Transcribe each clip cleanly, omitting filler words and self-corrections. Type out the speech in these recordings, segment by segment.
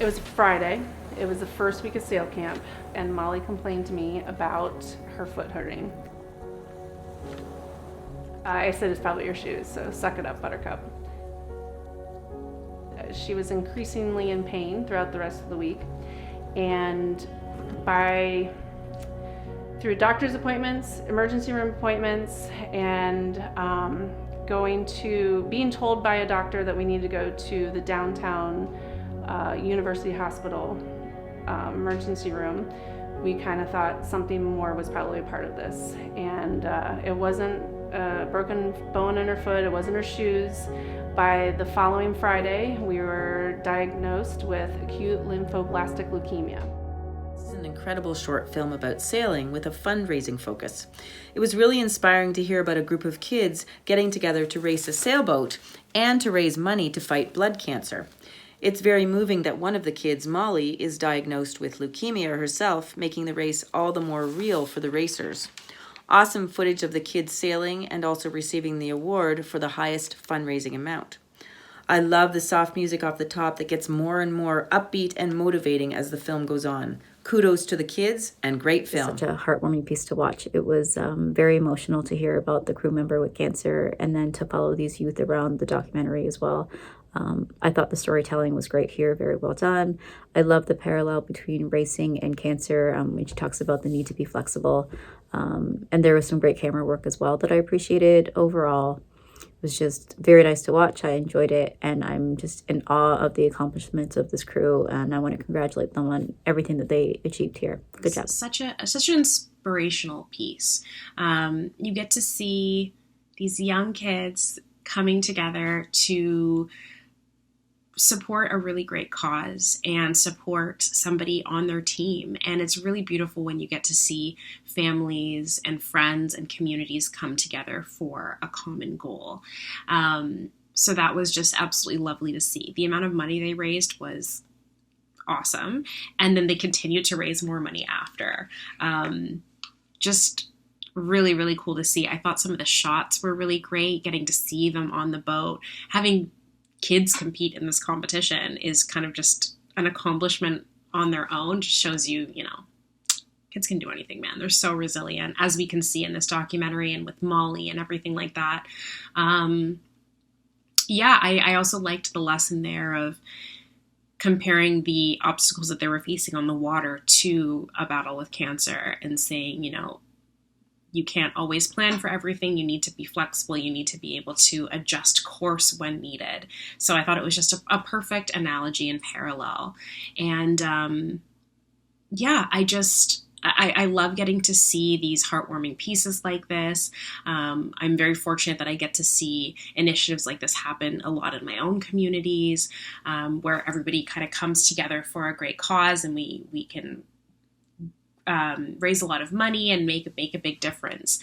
It was Friday. It was the first week of sail camp, and Molly complained to me about her foot hurting. I said, it's probably your shoes, so suck it up, Buttercup. She was increasingly in pain throughout the rest of the week, and through doctor's appointments, emergency room appointments, and being told by a doctor that we need to go to the downtown University Hospital emergency room, we kind of thought something more was probably a part of this. And it wasn't a broken bone in her foot, it wasn't her shoes. By the following Friday, we were diagnosed with acute lymphoblastic leukemia. This is an incredible short film about sailing with a fundraising focus. It was really inspiring to hear about a group of kids getting together to race a sailboat and to raise money to fight blood cancer. It's very moving that one of the kids, Molly, is diagnosed with leukemia herself, making the race all the more real for the racers. Awesome footage of the kids sailing and also receiving the award for the highest fundraising amount. I love the soft music off the top that gets more and more upbeat and motivating as the film goes on. Kudos to the kids and great film. Such a heartwarming piece to watch. It was very emotional to hear about the crew member with cancer and then to follow these youth around the documentary as well. I thought the storytelling was great here, very well done. I love the parallel between racing and cancer, when she talks about the need to be flexible. And there was some great camera work as well that I appreciated. Overall, it was just very nice to watch. I enjoyed it, and I'm just in awe of the accomplishments of this crew, and I want to congratulate them on everything that they achieved here. Good job. Such an inspirational piece. You get to see these young kids coming together to support a really great cause and support somebody on their team. And it's really beautiful when you get to see families and friends and communities come together for a common goal. So that was just absolutely lovely to see. The amount of money they raised was awesome. And then they continued to raise more money after. Just really, really cool to see. I thought some of the shots were really great, getting to see them on the boat. Having kids compete in this competition is kind of just an accomplishment on their own. Just shows you, kids can do anything, man. They're so resilient, as we can see in this documentary and with Molly and everything like that. I also liked the lesson there of comparing the obstacles that they were facing on the water to a battle with cancer and saying, you can't always plan for everything. You need to be flexible. You need to be able to adjust course when needed. So I thought it was just a perfect analogy and parallel. And I love getting to see these heartwarming pieces like this. I'm very fortunate that I get to see initiatives like this happen a lot in my own communities, where everybody kind of comes together for a great cause, and we can raise a lot of money and make a big difference.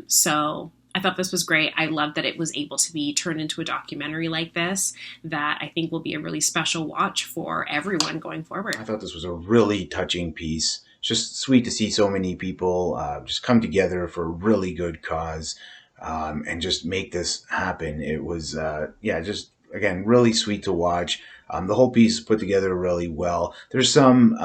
So I thought this was great. I love that it was able to be turned into a documentary like this that I think will be a really special watch for everyone going forward. I thought this was a really touching piece. It's just sweet to see so many people just come together for a really good cause and just make this happen. It was, just, again, really sweet to watch. The whole piece is put together really well. There's some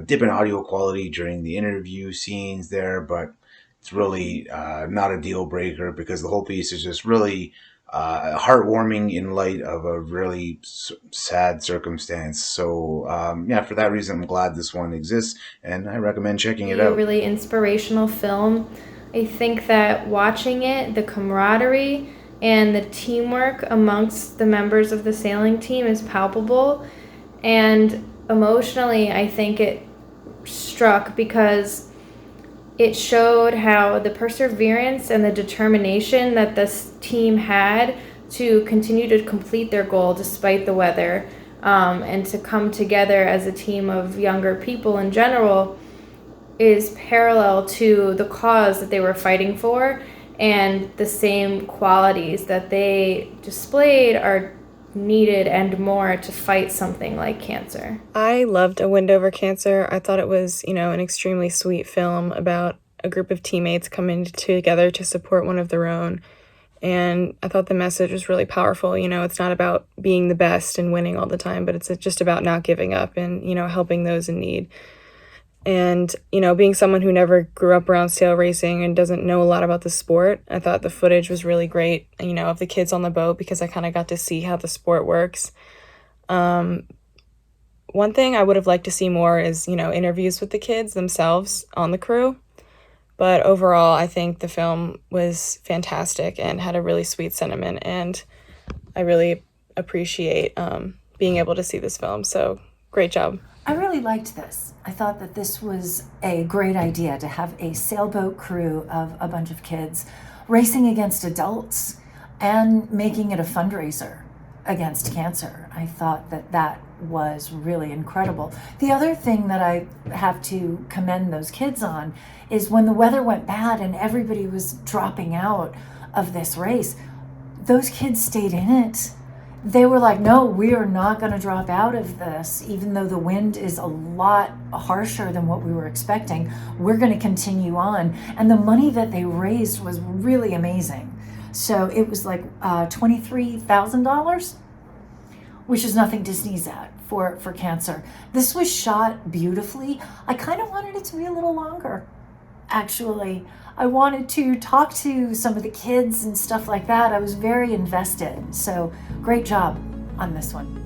dip in audio quality during the interview scenes there, but it's really not a deal breaker because the whole piece is just really heartwarming in light of a really sad circumstance. So, for that reason, I'm glad this one exists, and I recommend checking it out. A really inspirational film. I think that watching it, the camaraderie and the teamwork amongst the members of the sailing team is palpable. And emotionally, I think it struck because it showed how the perseverance and the determination that this team had to continue to complete their goal despite the weather, and to come together as a team of younger people in general is parallel to the cause that they were fighting for. And the same qualities that they displayed are needed and more to fight something like cancer. I loved A Wind Over Cancer. I thought it was, an extremely sweet film about a group of teammates coming together to support one of their own. And I thought the message was really powerful. It's not about being the best and winning all the time, but it's just about not giving up and, helping those in need. And, being someone who never grew up around sail racing and doesn't know a lot about the sport, I thought the footage was really great, of the kids on the boat, because I kind of got to see how the sport works. One thing I would have liked to see more is, interviews with the kids themselves on the crew. But overall, I think the film was fantastic and had a really sweet sentiment, and I really appreciate being able to see this film. So great job. I really liked this. I thought that this was a great idea to have a sailboat crew of a bunch of kids racing against adults and making it a fundraiser against cancer. I thought that was really incredible. The other thing that I have to commend those kids on is when the weather went bad and everybody was dropping out of this race, those kids stayed in it. They were like, no, we are not going to drop out of this, even though the wind is a lot harsher than what we were expecting. We're going to continue on. And the money that they raised was really amazing. So it was like $23,000, which is nothing to sneeze at for cancer. This was shot beautifully. I kind of wanted it to be a little longer, actually. I wanted to talk to some of the kids and stuff like that. I was very invested. So great job on this one.